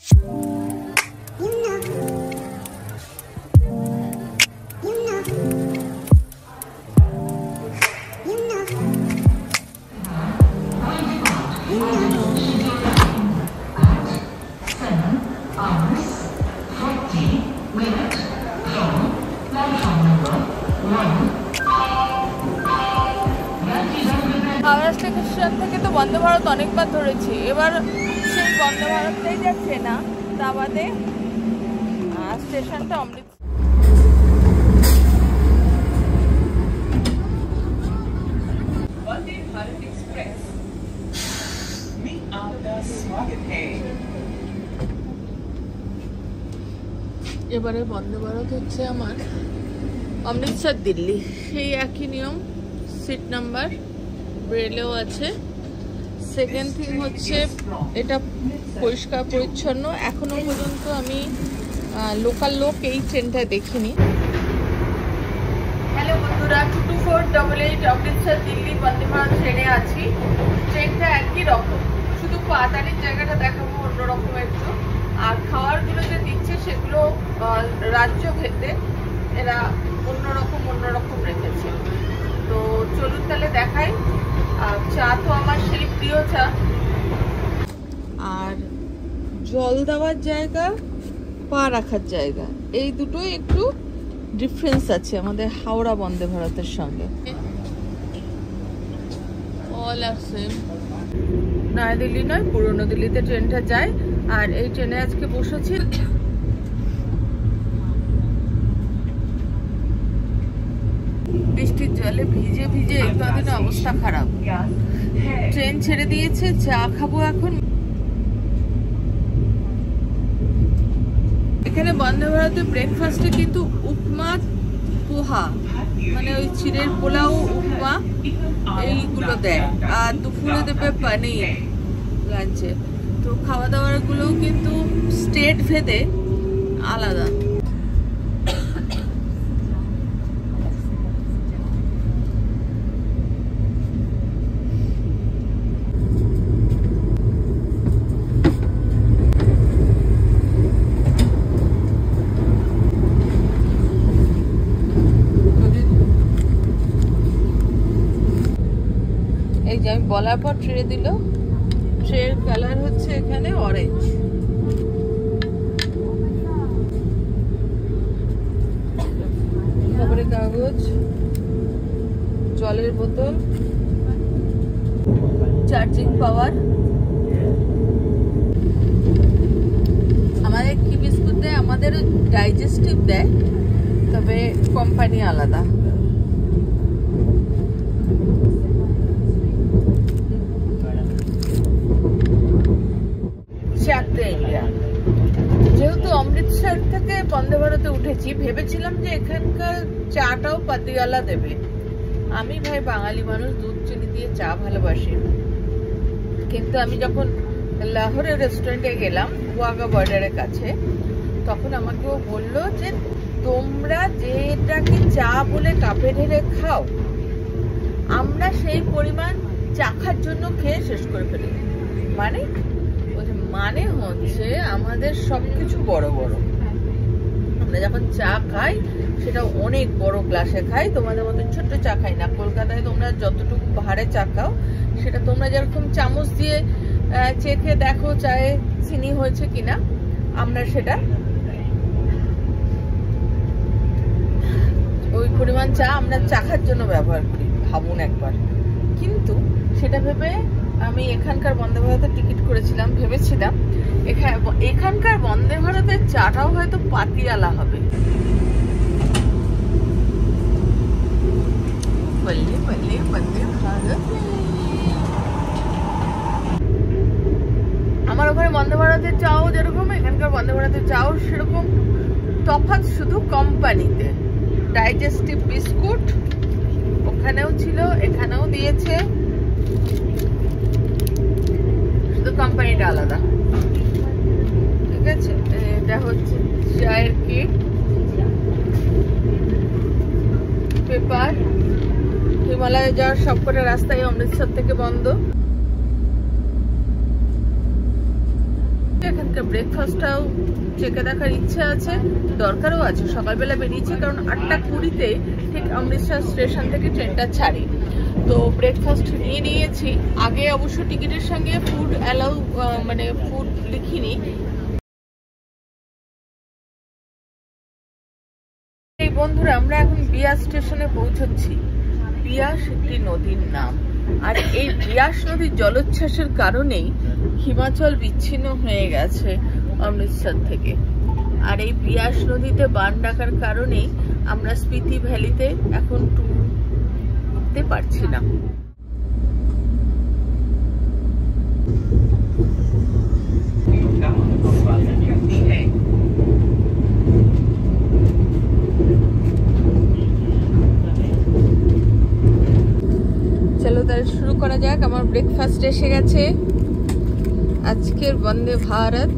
Howrah station থেকে তো বন্দে ভারত অনেকবার ধরেছি, এবার সেই বন্দে ভারতটাই যাচ্ছে না, তা বাদে স্টেশনটা অমৃত। এবারে বন্দে ভারত হচ্ছে আমার অমৃতসর দিল্লি, সেই একই নিয়ম, সিট নাম্বার ব্রেলেও আছে। সেকেন্ড থিং হচ্ছে এটা পরিষ্কার পরিচ্ছন্ন, এখনো পর্যন্ত আমি লোকাল লোক এই ট্রেনটা দেখিনি। হ্যালো বন্ধুরা, 22488 অমৃতসর দিল্লি বন্দে ভারত ট্রেনে আছি। ট্রেনটা একই রকম, শুধু পাতানির জায়গাটা দেখাবো অন্যরকম একটু। আর খাবারগুলো যে দিচ্ছে সেগুলো রাজ্য ভেদে এরা অন্যরকম রেখেছে। তো চলুন তাহলে দেখাই। চা তো আমার সেই প্রিয় চা। আর জল দেওয়ার জায়গা, পা রাখার জায়গা, এই দুটোই একটু ডিফারেন্স আছে আমাদের হাওড়া বন্দে ভারতের সঙ্গে। অল আর সেম। নয়া দিল্লি নয়, পুরনো দিল্লিতে ট্রেনটা যায়। আর এই ট্রেনে আজকে বসেছি। বৃষ্টির জলে ভিজে ভিজে এই কদিন অবস্থা খারাপ। ট্রেন ছেড়ে দিয়েছে, চা খাবো এখন। এখানে বন্দে ভারতে ব্রেকফাস্টে কিন্তু উপমা, পোহা, মানে ওই চিড়ের পোলাও, উপমা এইগুলো দেয়। আর দুপুরে দেবে পনির লাঞ্চে। তো খাওয়া দাওয়ার গুলোও কিন্তু স্টেট ভেদে আলাদা। এই যে আমি বলার পর ট্রে দিল। ট্রের কালার হচ্ছে এখানে অরেঞ্জ। খবরের কাগজ, জলের বোতল, চার্জিং পাওয়ার। আমাদের কি বিস্কুট দেয়? আমাদের ডাইজেস্টিভ দেয়, তবে কোম্পানি আলাদা। যেহেতু অমৃতসর থেকে বন্দে ভারতে উঠেছি, ভেবেছিলাম যে এখানকার চাটাও পাতিওয়ালা দেবে। আমি ভাই বাঙালি মানুষ, দুধ চিনি দিয়ে চা ভালোবাসি। কিন্তু আমি যখন লাহোরের রেস্টুরেন্টে গেলাম ওয়াঘা বর্ডারের কাছে, তখন আমাকে ও বললো যে তোমরা যেটাকে চা বলে কাপে ঢেলে খাও, আমরা সেই পরিমাণ চাখার জন্য খেয়ে শেষ করে ফেলি। মানে হচ্ছে আমাদের সবকিছু বড় বড়। আমরা যখন চা খাই সেটা অনেক বড় গ্লাসে খাই, তোমাদের মতো ছোট্ট চা খাই না। কলকাতায় তোমরা যতটুকু ভারে চা খাও, সেটা তোমরা যেরকম চামচ দিয়ে চেখে দেখো চায়ে চিনি হয়েছে কিনা, আমরা সেটা ওই পরিমাণ চা আমরা চাখার জন্য ব্যবহার করি, ভাবুন একবার। কিন্তু সেটা ভেবে আমি এখানকার বন্দে ভারতের টিকিট করেছিলাম, ভেবেছিলাম এখানকার বন্দে ভারতের চাটাও হয়তো পাতিয়ালা হবে। আমার ওখানে বন্দে ভারতের চাও যেরকম, এখানকার বন্দে ভারতের চাও সেরকম। তফাৎ শুধু কোম্পানিতে। ডাইজেস্টিভ বিস্কুট ওখানেও ছিল, এখানেও দিয়েছে, শুধু কোম্পানিটা আলাদা। ঠিক আছে, এটা হচ্ছে চায়ের কিট, পেপার। হিমালয়ে যাওয়ার সবকটা রাস্তায় অমৃতসর থেকে বন্ধ। এখানকার ব্রেকফাস্টটাও চেকে দেখার ইচ্ছে আছে, দরকারও আছে। সকালবেলা বেরিয়েছি কারণ 8:20-তে ঠিক অমৃতসর স্টেশন থেকে ট্রেনটা ছাড়ি। তো ব্রেকফাস্ট নিয়ে নিয়েছি। আগে অবশ্য টিকিটের সঙ্গে ফুড অ্যালাউ মানে ফুড লিখিনি। এই বন্ধুরা, আমরা এখন বিয়াস স্টেশনে পৌঁছচ্ছি। বিয়াস একটি নদীর নাম, আর এই বিয়াস নদীর জলোচ্ছ্বাসের কারণেই হিমাচল বিচ্ছিন্ন হয়ে গেছে অমৃতসর থেকে। আর এই বিয়াস নদীতে বান ডাকার কারণেই আমরা স্পিতি ভ্যালিতে এখন ট্যুর দিতে পারছি না। চলো তাহলে শুরু করা যাক। আমার ব্রেকফাস্ট এসে গেছে। আজকের বন্দে ভারত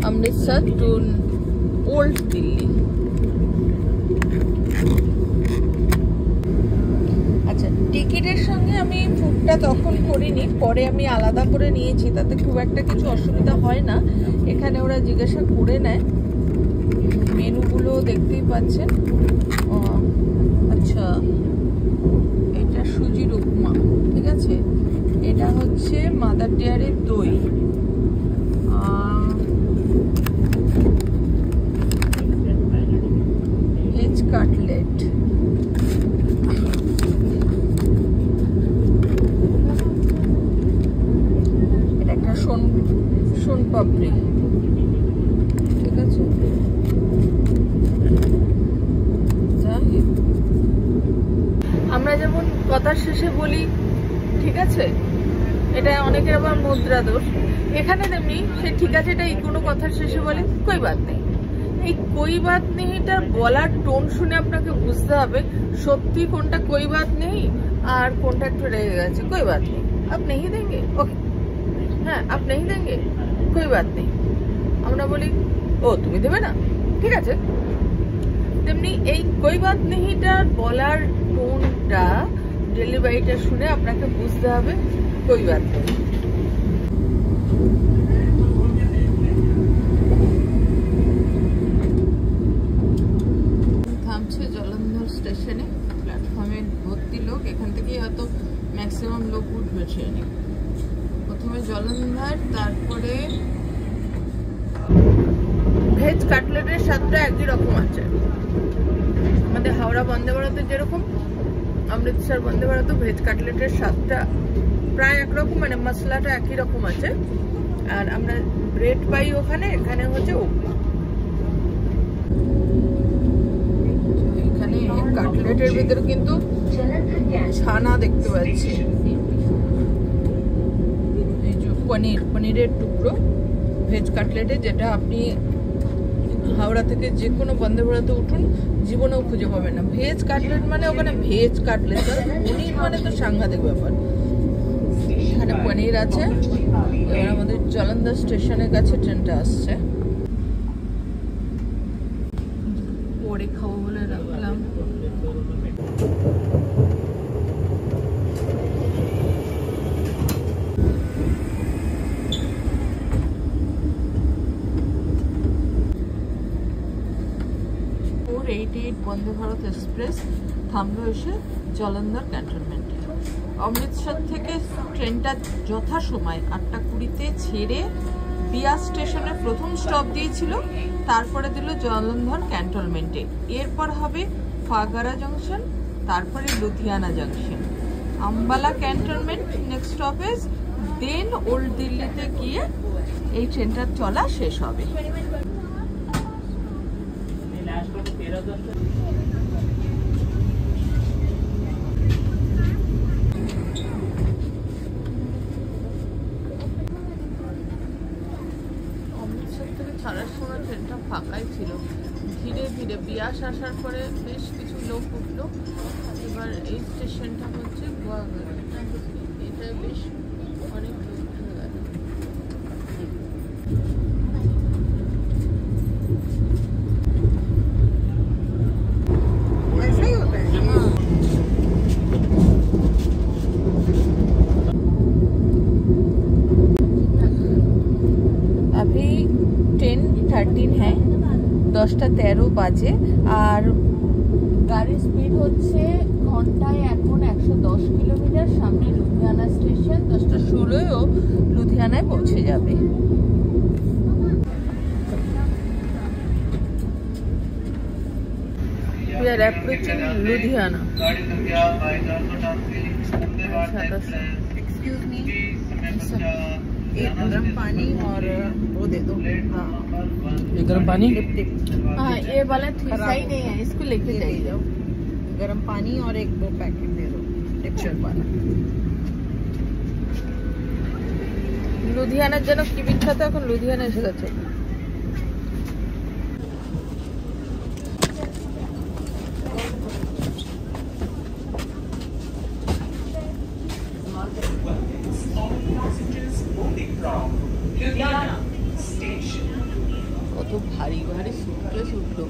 অমৃতসর টু ওল্ড দিল্লি। আচ্ছা, টিকিটের সঙ্গে আমি ফুডটা তখন করিনি, পরে আমি আলাদা করে নিয়েছি, তাতে খুব একটা কিছু অসুবিধা হয় না। এখানে ওরা জিজ্ঞাসা করে নেয়। মেনুগুলো দেখতেই পাচ্ছেন। আচ্ছা, এটা সুজির উপমা, ঠিক আছে। এটা হচ্ছে মাদার ডেয়ারির দই, ভেজ কাটলেট, এটা একটা সোন পাপড়ি, ঠিক আছে। আমরা যেমন কথার শেষে বলি, ঠিক আছে, এটা অনেকের আবার মুদ্রা দোষ। এখানে তেমনি সে ঠিক আছে এটা এই কোনো কথার শেষে বলে কই বাত নেই। এই কই বাত নেইটা বলার টোন শুনে আপনাকে বুঝতে হবে সত্যি কোনটা কই বাত নেই আর কোনটা একটু রেগে গেছে। কই বাত নেই, আপ নেই দেंगे, ওকে, হ্যাঁ আপ নেই দেंगे, কই বাত নেই। আমরা বলি ও তুমি দেবে না, ঠিক আছে। তেমনি এই কই বাত নেইটা বলার টোনটা, ডেলিভারিটা শুনে আপনাকে বুঝতে হবে কই বাত নেই। থামছে জলন্ধর স্টেশনে, প্ল্যাটফর্মে ভর্তি লোক। এখান থেকেই হয়তো ম্যাক্সিমাম লোক উঠবে ট্রেনে। প্রথমে জলন্ধর, তারপরে ভেজ কাটলেটের স্বাদটা একই রকম আছে। আমাদের হাওড়া বন্দে ভারতের যেরকম, অমৃতসর বন্দে ভারত ভেজ কাটলেটের স্বাদটা প্রায় একরকম, মানে মশলাটা একই রকম আছে। আর আমরা ব্রেড পাই ওখানে, এখানে হচ্ছে এখানে কাটলেটের ভিতরে কিন্তু ছানা দেখতে পাচ্ছি, এই যে পনিরের টুকরো ভেজ কাটলেটে, যেটা আপনি হাওড়া থেকে যে কোনো বন্দে ভারতে উঠুন জীবনেও খুঁজে পাবেন না। ভেজ কাটলেট মানে ওখানে ভেজ কাটলেট, পনির মানে তো সাংঘাতিক ব্যাপার। এখানে পনির আছে। এবার আমাদের জলন্ধর স্টেশনের কাছে ট্রেনটা আসছে, পরে খাবো বলে রাখলাম। বন্দে ভারত এক্সপ্রেস থামলো এসে জলন্ধর ক্যান্টনমেন্টে। অমৃতসর থেকে ট্রেনটা যথাসময় 8:20-তে ছেড়ে বিয়াস স্টেশনে প্রথম স্টপ দিয়েছিল, তারপরে দিল জলন্ধর ক্যান্টনমেন্টে। এরপর হবে ফাগারা জংশন, তারপরে Ludhiana junction, Ambala cantonment next stoppage, then old দিল্লিতে গিয়ে এই ট্রেনটার চলা শেষ হবে। ছাড়ার সময় ট্রেনটা ফাঁকাই ছিল। ধীরে ধীরে বিয়াস আসার পরে বেশ কিছু লোক উঠলো। এবার এই স্টেশনটা হচ্ছে গোয়াঘাট, এটা বেশ অনেক লোক উঠে গেল। अभी 10:13 है, 10:13 বাজে। আর গাড়ির স্পিড হচ্ছে ঘন্টায় এখন 110 কিলোমিটার। সামনে লুধিয়ানা স্টেশন, 10:16 লুধিয়ানায় পৌঁছে যাবে। We are approaching Ludhiana. Excuse me, एक गर्म पानी और वो दे दो। एक गर्म पानी। हाँ, ये वाला सही नहीं है, इसको लेके जाइए। गर्म पानी और एक वो पैकेट दे दो टेक्सचर वाला। লুধিয়ানার জন্য কি বিখ্যাত? এখন লুধিয়ানা এসে গেছে। কত ভারী ভারী সুটকেস উঠলো।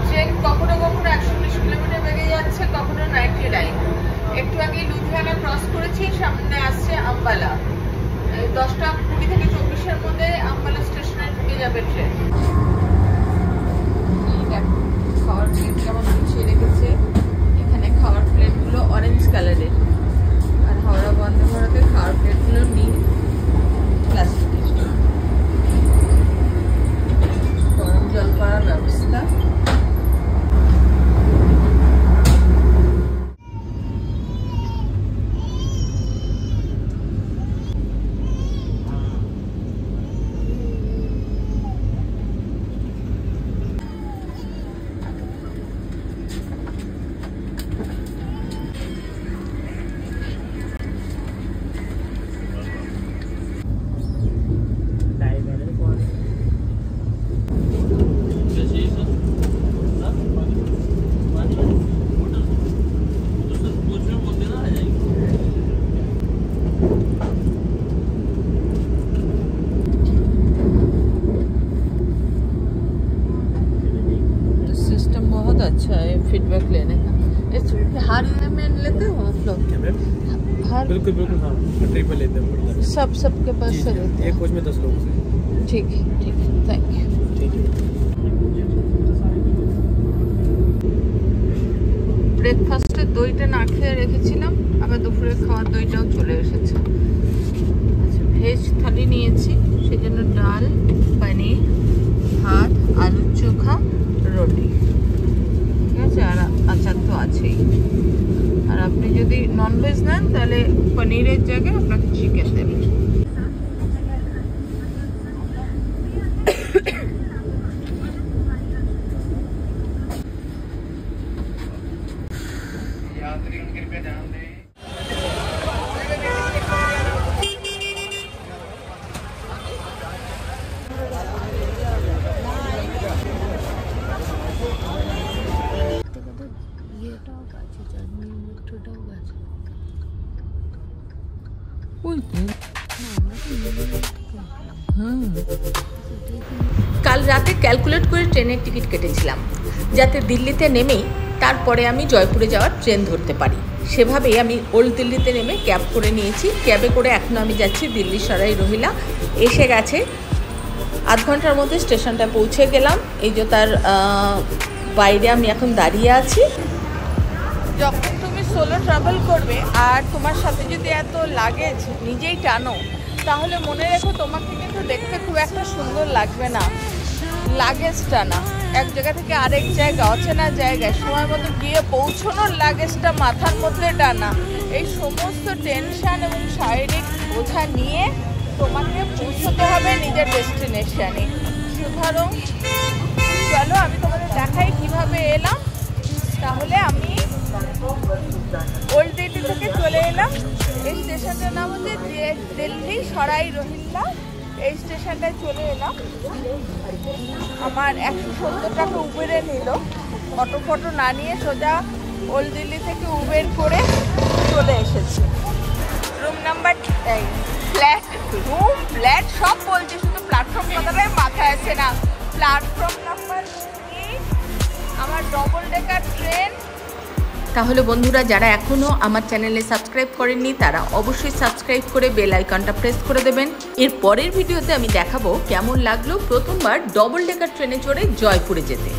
ট্রেন কখনো কখনো 120 কিলোমিটার বেগে যাচ্ছে, কখনো 99। একটু আগে লুধিয়ানা ক্রস করেছি, সামনে আসছে আম্বালা। 10:20 থেকে 24-এর মধ্যে আম্বালা স্টেশনে ঢুকে যাবে ট্রেন। খাওয়ার প্লেট কেমন গুছিয়ে রেখেছে। এখানে খাওয়ার প্লেটগুলো অরেঞ্জ কালারের, আর হাওড়া বন্দে ভারতের খাওয়ার প্লেটগুলো নীল প্লাস্টিকের। গরম জল করার ব্যবস্থা। अच्छा है फीडबैक लेने का। इस हर में लेते हो आप लोग? हर बिल्कुल बिल्कुल हाँ, ट्रिप में लेते हैं। सबके पास से लेते हैं? एक कोच में 10 लोग से। ठीक है, थैंक यू। ব্রেকফাস্টের দইটা না খেয়ে রেখেছিলাম, আবার দুপুরে খাওয়ার দইটাও চলে এসেছে। আচ্ছা, ভেজ থালি নিয়েছি, সেই জন্য ডাল, পনির, ভাত, আলুর চোখা, রুটি, ঠিক আছে, আর আচার তো আছেই। আর আপনি যদি ননভেজ নেন তাহলে পনিরের জায়গায় আপনাকে চিকেন দেবেন। কাল রাতে ক্যালকুলেট করে ট্রেনের টিকিট কেটেছিলাম, যাতে দিল্লিতে নেমেই তারপরে আমি জয়পুরে যাওয়ার ট্রেন ধরতে পারি। সেভাবেই আমি ওল্ড দিল্লিতে নেমে ক্যাব করে নিয়েছি। ক্যাবে করে এখন আমি যাচ্ছি দিল্লি সরাই রোহিলা। এসে গেছে, আধ ঘন্টার মধ্যে স্টেশনটা পৌঁছে গেলাম। এই যে তার বাইরে আমি এখন দাঁড়িয়ে আছি। যখন তুমি সোলো ট্রাভেল করবে আর তোমার সাথে যদি এত লাগেজ নিজেই টানো, তাহলে মনে রেখো তোমাকে কিন্তু দেখতে খুব একটা সুন্দর লাগবে না। লাগেজ টানা, এক জায়গা থেকে আরেক জায়গা, অচেনা জায়গায় সময় মতো গিয়ে পৌঁছানোর লাগেজটা মাথার মধ্যে টানা, এই সমস্ত টেনশন এবং শারীরিক বোঝা নিয়ে তোমাকে পৌঁছতে হবে নিজের ডেস্টিনেশনে। সুতরাং চলো আমি তোমাদের দেখাই কিভাবে এলাম। তাহলে আমি ওল্ড দিল্লি থেকে চলে এলাম। এই স্টেশনটার নাম হচ্ছে দিল্লি সরাই রোহিল্লা। এই স্টেশনটায় চলে এলাম। আমার 170 টাকা উবেরে নিল। অটো ফটো না নিয়ে সোজা ওল্ড দিল্লি থেকে উবের করে চলে এসেছি। রুম নাম্বার ফ্ল্যাট সব বলছি, শুধু প্ল্যাটফর্ম কথাটাই মাথায় আছে না। প্ল্যাটফর্ম নাম্বার 8 আমার ডবল ডেকার ট্রেন তাহলে বন্ধুরা, যারা এখনও আমার চ্যানেলে সাবস্ক্রাইব করেননি তারা অবশ্যই সাবস্ক্রাইব করে বেল আইকনটা প্রেস করে দেবেন। এর পরের ভিডিওতে আমি দেখাবো কেমন লাগলো প্রথমবার ডবল ডেকার ট্রেনে চড়ে জয়পুরে যেতে।